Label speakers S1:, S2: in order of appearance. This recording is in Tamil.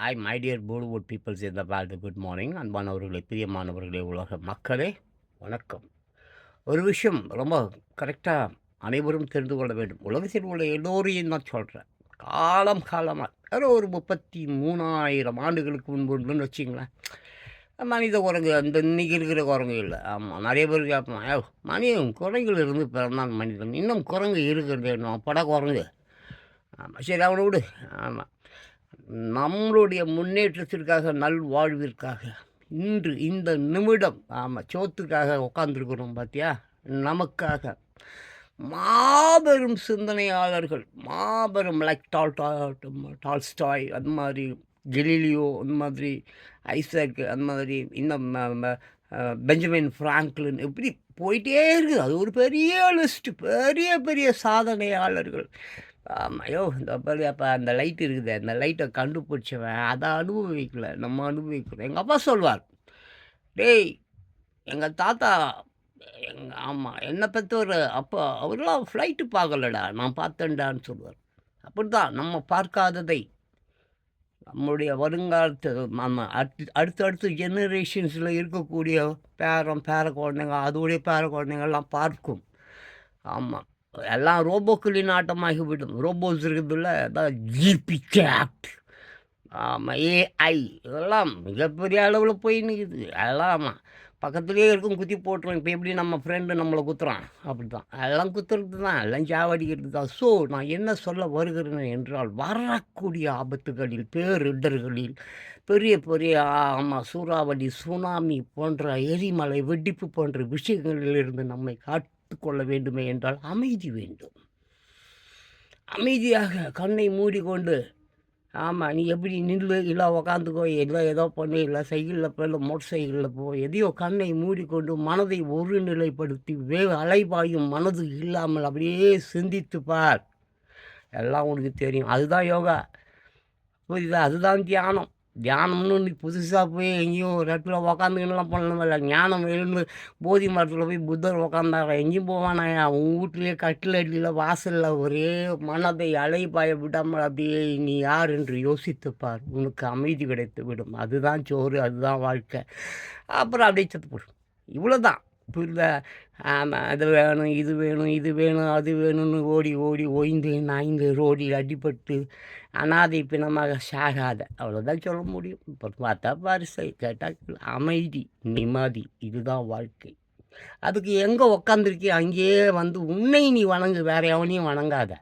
S1: ஹாய் மை டியர் போலிவுட் பீப்பிள்ஸ் இந்த வேர்ல்டு குட் மார்னிங் அன்பானவர்களே, பிரியமானவர்களே, உலக மக்களே, வணக்கம். ஒரு விஷயம் ரொம்ப கரெக்டாக அனைவரும் தெரிந்து கொள்ள வேண்டும். உலகத்தில் உள்ள எல்லோரையும் நான் சொல்கிறேன். காலமாக ஒரு 33,000 ஆண்டுகளுக்கு முன்புன்னு வச்சிங்களேன், மனித குரங்கு அந்த இன்னைக்கு இருக்கிற குரங்கு இல்லை. ஆமாம், நிறைய பேர் கேட்பான், மனிதன் குரங்கில் இருந்து பிறந்தான் மனிதன், இன்னும் குரங்கு இருக்கிறது என்ன பட குரங்கு. ஆமாம், சரி அவனை விடு. ஆமாம், நம்மளுடைய முன்னேற்றத்திற்காக, நல்வாழ்விற்காக, இன்று இந்த நிமிடம் சோத்துக்காக உட்காந்துருக்குறோம் பார்த்தியா? நமக்காக மாபெரும் சிந்தனையாளர்கள், மாபெரும் லைக் டால்ஸ்டாய், அது மாதிரி கெலீலியோ, அந்த மாதிரி ஐசக், அந்த மாதிரி இன்னும் பெஞ்சமின் ஃப்ராங்க்லின், இப்படி போயிட்டே இருக்குது. அது ஒரு பெரிய லிஸ்ட்டு, பெரிய பெரிய சாதனையாளர்கள். ஐயோ! இந்த பாரு அப்போ அந்த லைட் இருக்குதே, அந்த லைட்டை கண்டுபிடிச்சவன் அதை அனுபவிக்கல, நம்ம அனுபவிக்கிறோம். எங்கள் அப்பா சொல்வார், டேய் எங்கள் தாத்தா ஆமாம் என்னை பெற்றவர் அப்போ அவரெல்லாம் ஃப்ளைட்டு பார்க்கலடா, நான் பார்த்தேன்டான்னு சொல்லுவார். அப்படி தான் நம்ம பார்க்காததை நம்முடைய வருங்காலத்து நம்ம அடுத்தடுத்த ஜெனரேஷன்ஸில் இருக்கக்கூடிய பேர குழந்தைங்க, அதோடைய பேர குழந்தைங்கள்லாம் பார்க்கும். ஆமாம், எல்லாம் ரோபோக்களின் ஆட்டமாகிவிடும். ரோபோஸ் இருக்குதுல்ல, அதான் ஜிபி சாட், ஆமாம், ஏஐ, இதெல்லாம் மிகப்பெரிய அளவில் போய் நிற்குது. அதெல்லாம் பக்கத்துலேயே இருக்கும், குத்தி போட்டுரும். இப்போ எப்படி நம்ம ஃப்ரெண்டு நம்மளை குத்துறான், அப்படி தான் எல்லாம் குத்துறது தான், எல்லாம் சாவடிக்கிறது தான். ஸோ நான் என்ன சொல்ல வருகிறேன் என்றால், வரக்கூடிய ஆபத்துகளில், பேரிடர்களில், பெரிய பெரிய சூறாவளி, சுனாமி போன்ற எரிமலை வெடிப்பு போன்ற விஷயங்களிலிருந்து நம்மை காத்துக்கொள்ள வேண்டுமே என்றால் அமைதி வேண்டும். அமைதியாக கண்ணை மூடிக்கொண்டு, ஆமாம், நீ எப்படி நில்லு, இல்லை உக்காந்துக்கோ, ஏதோ பண்ணு, இல்லை சைக்கிளில் போ, இல்லை மோட்டர் சைக்கிளில் போ, எதையோ கண்ணை மூடிக்கொண்டு மனதை ஒருநிலைப்படுத்தி அலைபாயும் மனது இல்லாமல் அப்படியே சிந்தித்து பார். எல்லாம் உனக்கு தெரியும். அதுதான் யோகா, புரியுதா? அதுதான் தியானம். தியானம்னு நீ புதுசாக போய் எங்கேயும் ஒரு இடத்துல உக்காந்துக்கிட்டுலாம் பண்ணணுமில்ல. ஞானம் எழுந்து போதி மரத்தில் போய் புத்தர் உக்காந்தார எங்கேயும் போவானாயா? உன் வீட்லேயே கட்டில் அடியில் வாசலில் ஒரே மனதை அலைபாய விடாமல் அப்படியே நீ யார் என்று யோசித்துப்பார். உனக்கு அமைதி கிடைத்து விடும். அதுதான் சோறு, அதுதான் வாழ்க்கை. அப்புறம் அப்படியே செத்து போடும். இவ்வளோதான், புரியுதா? ஆமாம், அது வேணும், இது வேணும், இது வேணும், அது வேணும்னு ஓடி ஓடி ஓய்ந்து நாய்ந்து ரோடில் அடிபட்டு அனாதை பிணமாக சாகாத, அவ்வளோதான் சொல்ல முடியும். இப்போ பார்த்தா பரிசை கேட்டால் அமைதி, நிம்மதி, இதுதான் வாழ்க்கை. அதுக்கு எங்கே உக்காந்துருக்கே அங்கேயே வந்து உன்னை நீ வணங்கு, வேற எவனையும் வணங்காத.